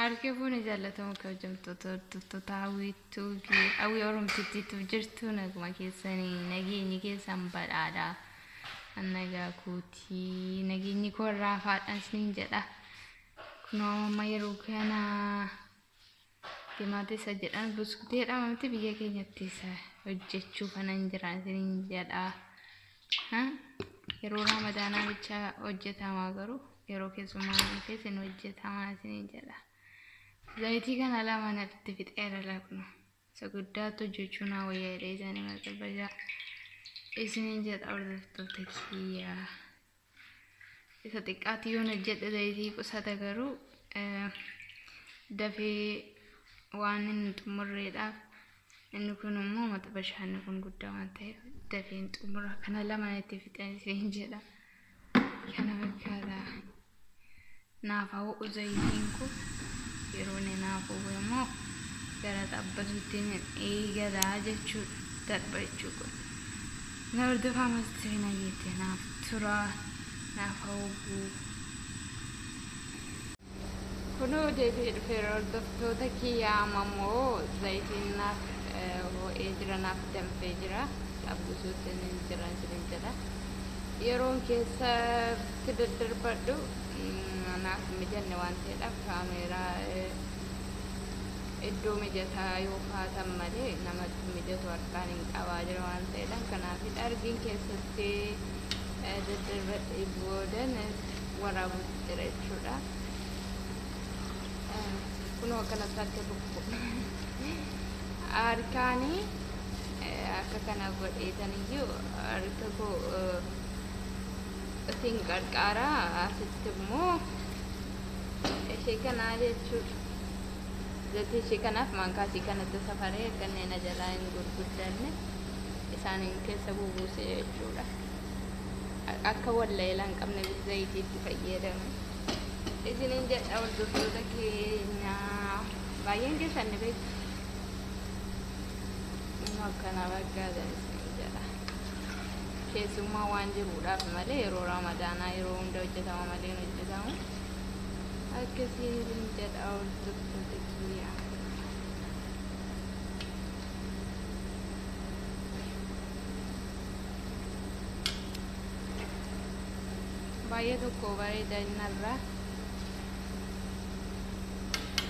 Harka fuuni jaallatamu kabajamtoota hawwiituu hawwii Oromtiitti jirtu naguma keessanii nageenyi keessan badhaadha. Nagaa kuutii nageenyi koo irraa faadhaan isiniin jedha. Kunoo amma yeroo kana timaatisa isa jedhan buskuteedha mamti biyya keenyatti isa hojjechuu kanan jiran isiniin jedha. Yeroo ramadaanaa bicha hojjetamaa garuu yeroo keessumaa keessan hojjetamaa isiniin jedha. Zayitii kana lama natti fixeera laqnu. Saguddaatu jechuun hawayyaa dheedanii maqabaja. Isiniin jedha hordoftoota kiyyaa. Isa xiqqaatti yoo hojjedhe zayitii qusata garuu dafee waan inni xumurreedhaaf inni kun immoo mata bashaanni kun guddaa waan ta'eef dafee xumura kana lama natti fixeen isiniin jedha. Kana fakkaata. Naaf hawwu zayitiin kun yeroo naaf hawwamu gara xabbatuutti eegadaa jechuudha darba jechuudha. Na hordofaa mastirina jettee naaf tura naaf hawwu. Kunoo deebi'ee dhufeera hordoftoota kiyyaa ammoo zayitiin naaf ho'ee jira naaf danfee jira xabbisuutti jiran isiniin jedha. Yeroon keessatti daddarbadhu naaf mijanne waan ta'eedhaaf kaameeraa iddoo mijataa yoo kaatan malee namatti mijatu harkaan hin qabaa jira waan ta'eedhaan kanaaf argiin keessatti daddarbadhee boodan waraabuutti jira jechuudha. Kunoo akkanatti harka tokko harkaanii akka kana godheetaniyyuu harka koo isin qarqara asitti immoo ishee kanaa jechuudha. Zati ishee kanaaf maankaasii kanatti safaree kanneen jalaa hin gurguddanne isaaniin keessa bubuuse jechuudha. Akka walleelaa hin qabne zayitiitti fayyadamu. Isiniin jedha hordoftoota keenya baay'een keessan ni beektu. Akkanaa fakkaatan isiniin jedha. Keessummaa waan jiruudhaaf malee yeroo ramadaanaa yeroo hunda hojjetama malee hin hojjetamu. Akkasiin jedha hordoftoota kiyyaa. Baay'ee tokko bareeda innarraa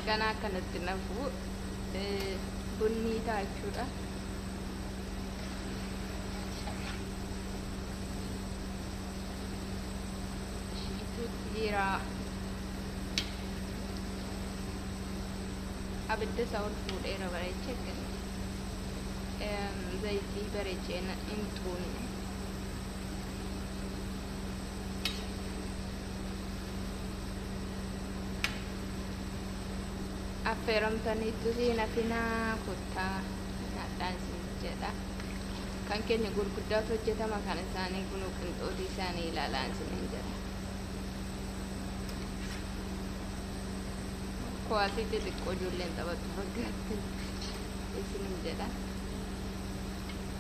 kana akkanatti nafu bunni ta'a jechuudha. Jira abidda isaa ol fuudheera bareechee akkana zayitii bareechee hin tuunne. Affeeramtaniitu siin hafinaa kottaa nyaadhaan isin jedha. Kan keenya gurguddaatu hojjetama kan isaanii kunuu qinxootii isaanii ilaalaan isiniin jedha. Kuwaasii xixiqqoo ijoolleen taphattu fakkaatti isiniin jedha.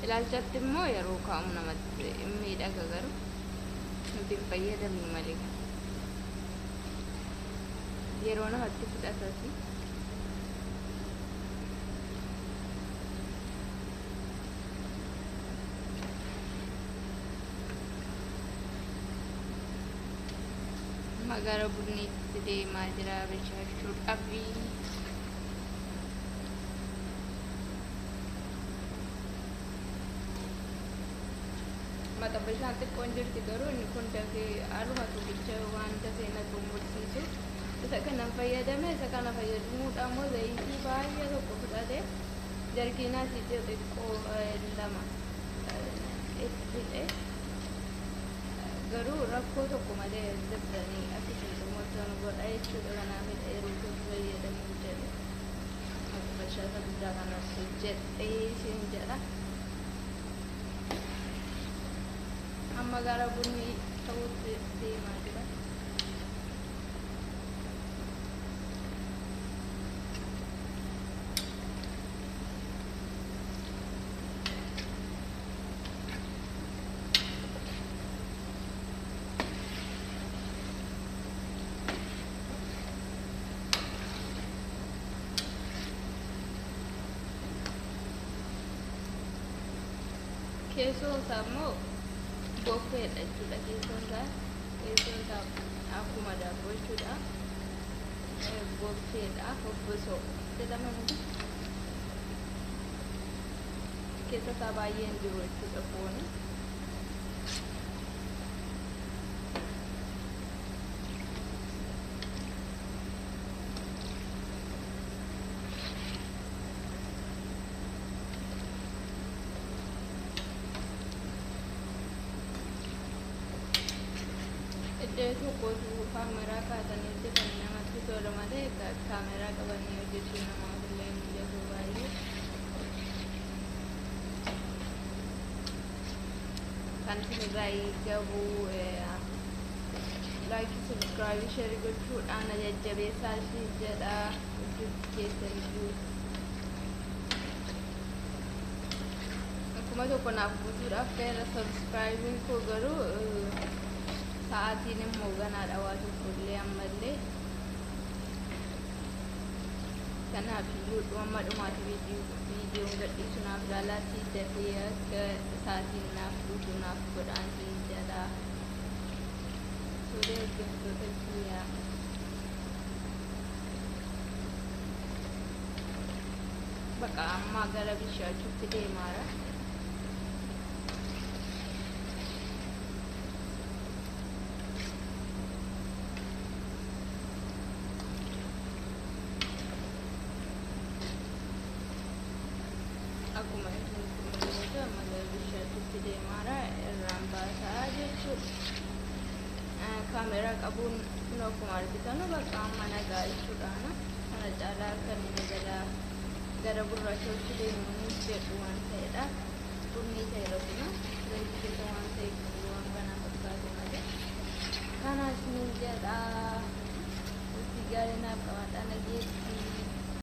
Ilaalchatti immoo yeroo kaa'amu namatti miidhaga garuu nuti hin fayyadamnu malee yeroo namatti fudhatasi. Magara bunniitti deemaa jira bishaashuudhaaf. Mata bishaan xiqqoon jirti garuu inni kun dafee haaluma tokkicha waan dafee na xumursiisu isa kanan fayyadame isa kana fayyadamuudhaan immoo zayitii baay'ee tokko fudhatee jarkiinaa siitee xiqqoo lama itti fixee garuu rakkoo tokko malee dabdanii akkasiin xumurtan godha jechuudha. Kanaaf yeroo tokko fayyadamuu jedhe akka bashaasa guddaa kanas jedhee isin jedha. Amma gara bunni ta'uutti deemaa jira. keessoon isaa immoo boffeedha jechuudha. Keessoon isaa akkuma daabboo jechuudha. Boffeedha. Hobbosoo jedhama nuti. Keessa isaa baay'een jiru jechuudha fooni. Iddoo tokkotu kaameraa kaasanii hojjetan namatti tola malee kaameraa qabanii hojjechuu namaaf illee mijatu baay'ee. Kan isinirraa eegamu laayikii, sabskiraaybii, sheerii gochuudhaan jajjabeessaa ishee jedha hojjetu keessan iyyuu. Akkuma tokko naaf buusuudhaaf ka'eera sabskiraayibiin koo garuu sa'aatiin immoo ganaadha waa tokkollee ammallee. Kanaaf iyyuu dhuma dhumaati viidiyoon gadhiisu naaf ilaalaatti dafee akka sa'aatiin naaf buusu naaf godhaanti jedha. Suuraa hojjettoota kiyyaa. Bakka ammaa gara bishaachuutti deemaara. Akkuma isin magaalaa bishaachuutti deemaara irraan baasaa jechuudha. Kaameraa qabuun akkuma argitan bakka amma nagaa jechuudhaan kana caalaa kan gara gurraachaatti deemuun jedhu waan ta'edha. Bunni ta'e rakkuna reekkisa waan ta'eef waan kana fakkaatu malee. Kanaaf ni jedha. Itti gaarii naaf qabaadha nageetti.